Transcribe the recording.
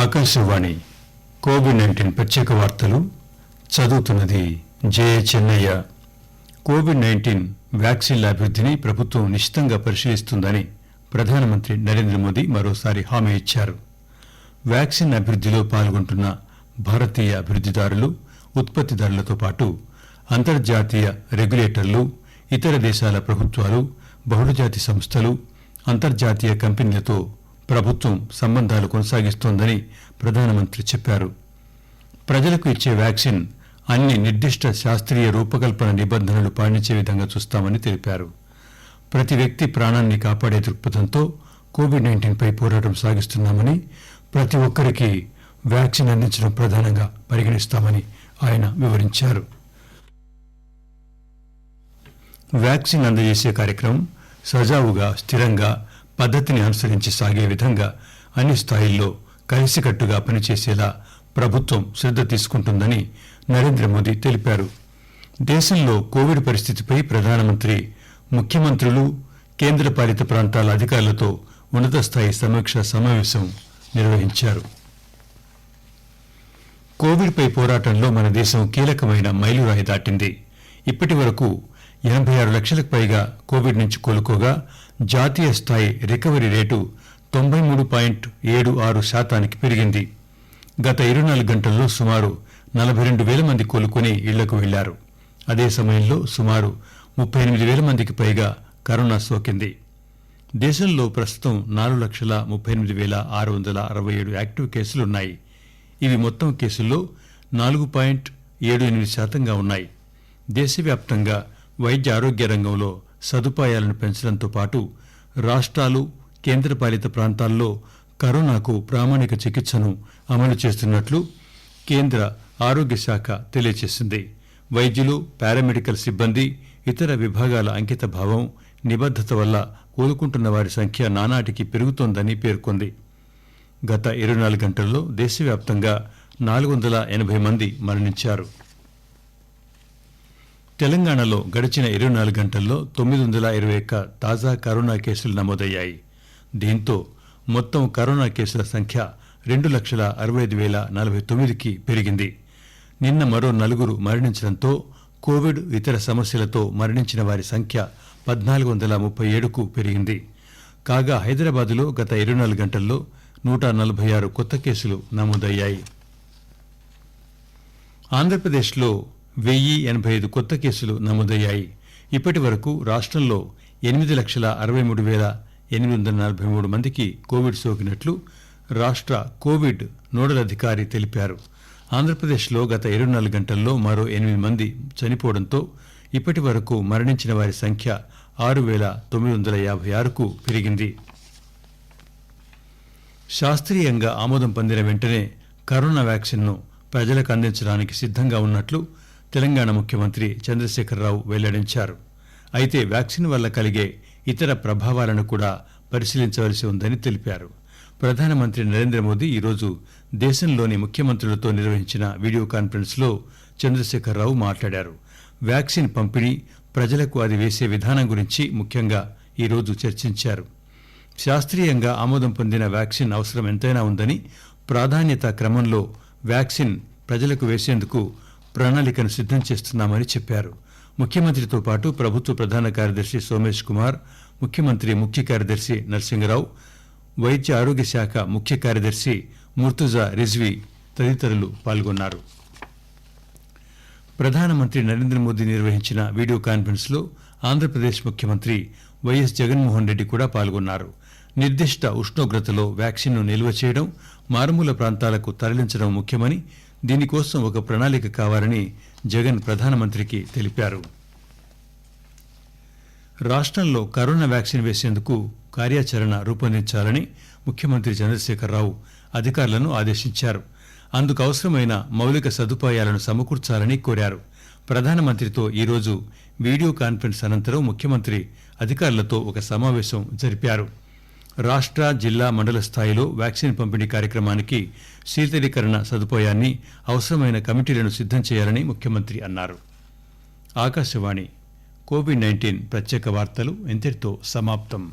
Akashvani COVID-19 ప్రత్యేక వార్తలు చదువుతున్నది జె చెన్నయ్య. కోవిడ్-19 వ్యాక్సిన్ల అభివృద్ధిని ప్రభుత్వం నిశితంగా పరిశీలిస్తుందని ప్రధానమంత్రి నరేంద్ర మోదీ మరోసారి హామీ ఇచ్చారు. వ్యాక్సిన్ అభివృద్ధిలో పాల్గొంటున్న భారతీయ అభివృద్ధిదారులు, ఉత్పత్తిదారులతో పాటు అంతర్జాతీయ రెగ్యులేటర్లు, ఇతర దేశాల ప్రభుత్వాలు, బహుళజాతి సంస్థలు, అంతర్జాతీయ కంపెనీలతో ప్రభుత్వం సంబంధాలు కొనసాగిస్తోందని ప్రధానమంత్రి చెప్పారు. ప్రజలకు ఇచ్చే వ్యాక్సిన్ అన్ని నిర్దిష్ట శాస్త్రీయ రూపకల్పన నిబంధనలు పాటించే విధంగా చూస్తామని తెలిపారు. ప్రతి వ్యక్తి ప్రాణాన్ని కాపాడే దృక్పథంతో కోవిడ్-19 పై పోరాటం సాగిస్తున్నామని, ప్రతి ఒక్కరికి వ్యాక్సిన్ అందించడం ప్రధానంగా పరిగణిస్తామని ఆయన వివరించారు. వ్యాక్సిన్ అందజేసే కార్యక్రమం సజావుగా, స్థిరంగా, పద్దతిని అనుసరించి సాగే విధంగా అన్ని స్థాయిల్లో కలిసికట్టుగా పనిచేసేలా ప్రభుత్వం శ్రద్ధ తీసుకుంటుందని నరేంద్ర మోదీ తెలిపారు. దేశంలో కోవిడ్ పరిస్థితిపై ప్రధానమంత్రి ముఖ్యమంత్రులు, కేంద్రపాలిత ప్రాంతాల అధికారులతో ఉన్నత స్థాయి సమీక్ష సమావేశం నిర్వహించారు. కోవిడ్ పై పోరాటంలో మన దేశం కీలకమైన మైలురాయి దాటింది. ఇప్పటి వరకు 86 లక్షలకు పైగా కోవిడ్ నుంచి కోలుకోగా జాతీయ స్థాయి రికవరీ రేటు 93.76% పెరిగింది. గత 24 గంటల్లో సుమారు 42,000 మంది కోలుకుని ఇళ్లకు వెళ్లారు. అదే సమయంలో సుమారు 38,000 మందికి పైగా కరోనా సోకింది. దేశంలో ప్రస్తుతం 4,38,667 యాక్టివ్ కేసులున్నాయి. ఇవి మొత్తం కేసుల్లో 4.78% ఉన్నాయి. దేశవ్యాప్తంగా వైద్య ఆరోగ్య రంగంలో సదుపాయాలను పెంచడంతో పాటు రాష్ట్రాలు, కేంద్రపాలిత ప్రాంతాల్లో కరోనాకు ప్రామాణిక చికిత్సను అమలు చేస్తున్నట్లు కేంద్ర ఆరోగ్య శాఖ తెలియజేసింది. వైద్యులు, పారామెడికల్ సిబ్బంది, ఇతర విభాగాల అంకిత భావం, నిబద్ధత వల్ల కోలుకుంటున్న వారి సంఖ్య నానాటికి పెరుగుతోందని పేర్కొంది. గత 24 గంటల్లో దేశవ్యాప్తంగా 480 మంది మరణించారు. తెలంగాణలో గడిచిన 24 గంటల్లో 921 తాజా కరోనా కేసులు నమోదయ్యాయి. దీంతో మొత్తం కరోనా కేసుల సంఖ్య 2,65,049కి పెరిగింది. నిన్న మరో 4 మరణించడంతో కోవిడ్, ఇతర సమస్యలతో మరణించిన వారి సంఖ్య 1,437కు పెరిగింది. కాగా హైదరాబాదులో గత 24 గంటల్లో 146 కొత్త కేసులు నమోదయ్యాయి. ఆంధ్రప్రదేశ్లో 1,085 కొత్త కేసులు నమోదయ్యాయి. ఇప్పటి వరకు రాష్ట్రంలో 8,63,843 మందికి కోవిడ్ సోకినట్లు రాష్ట్ర కోవిడ్ నోడల్ అధికారి తెలిపారు. ఆంధ్రప్రదేశ్లో గత 24 గంటల్లో మరో 8 మంది చనిపోవడంతో ఇప్పటి వరకు మరణించిన వారి సంఖ్య 6,956కు పెరిగింది. శాస్త్రీయంగా ఆమోదం పొందిన వెంటనే కరోనా వ్యాక్సిన్ను ప్రజలకు అందించడానికి సిద్ధంగా ఉన్నట్లు తెలంగాణ ముఖ్యమంత్రి చంద్రశేఖరరావు వెల్లడించారు. అయితే వ్యాక్సిన్ వల్ల కలిగే ఇతర ప్రభావాలను కూడా పరిశీలించవలసి ఉందని తెలిపారు. ప్రధానమంత్రి నరేంద్ర మోదీ ఈరోజు దేశంలోని ముఖ్యమంత్రులతో నిర్వహించిన వీడియో కాన్ఫరెన్స్లో చంద్రశేఖరరావు మాట్లాడారు. వ్యాక్సిన్ పంపిణీ, ప్రజలకు అది వేసే విధానం గురించి ముఖ్యంగా ఈరోజు చర్చించారు. శాస్త్రీయంగా ఆమోదం పొందిన వ్యాక్సిన్ అవసరం ఎంతైనా ఉందని, ప్రాధాన్యత క్రమంలో వ్యాక్సిన్ ప్రజలకు వేసేందుకు ప్రణాళికను సిద్ధం చేస్తున్నామని చెప్పారు. ముఖ్యమంత్రితో పాటు ప్రభుత్వ ప్రధాన కార్యదర్శి సోమేష్ కుమార్, ముఖ్యమంత్రి ముఖ్య కార్యదర్శి నరసింగరావు, వైద్య ఆరోగ్య శాఖ ముఖ్య కార్యదర్శి ముర్తుజా రిజ్వీ తదితరులు పాల్గొన్నారు. ప్రధానమంత్రి నరేంద్ర మోదీ నిర్వహించిన వీడియో కాన్ఫరెన్స్లో ఆంధ్రప్రదేశ్ ముఖ్యమంత్రి వైఎస్ జగన్మోహన్ రెడ్డి కూడా పాల్గొన్నారు. నిర్దిష్ట ఉష్ణోగ్రతలో వ్యాక్సిన్ను నిల్వ చేయడం, మారుమూల ప్రాంతాలకు తరలించడం ముఖ్యమని, దీనికోసం ఒక ప్రణాళిక కావాలని జగన్ ప్రధానమంత్రికి తెలిపారు. రాష్ట్రంలో కరోనా వ్యాక్సిన్ వేసేందుకు కార్యాచరణ రూపొందించాలని ముఖ్యమంత్రి చంద్రశేఖరరావు అధికారులను ఆదేశించారు. అందుకు అవసరమైన మౌలిక సదుపాయాలను సమకూర్చాలని కోరారు. ప్రధానమంత్రితో ఈరోజు వీడియో కాన్ఫరెన్స్ అనంతరం ముఖ్యమంత్రి అధికారులతో ఒక సమావేశం జరిపారు. రాష్ట్ర, జిల్లా, మండల స్థాయిలో వ్యాక్సిన్ పంపిణీ కార్యక్రమానికి శీతలీకరణ సదుపాయాన్ని, అవసరమైన కమిటీలను సిద్ధం చేయాలని ముఖ్యమంత్రి అన్నారు. ఆకాశవాణి కోవిడ్-19 ప్రత్యేక వార్తలు ఇంతటితో సమాప్తం.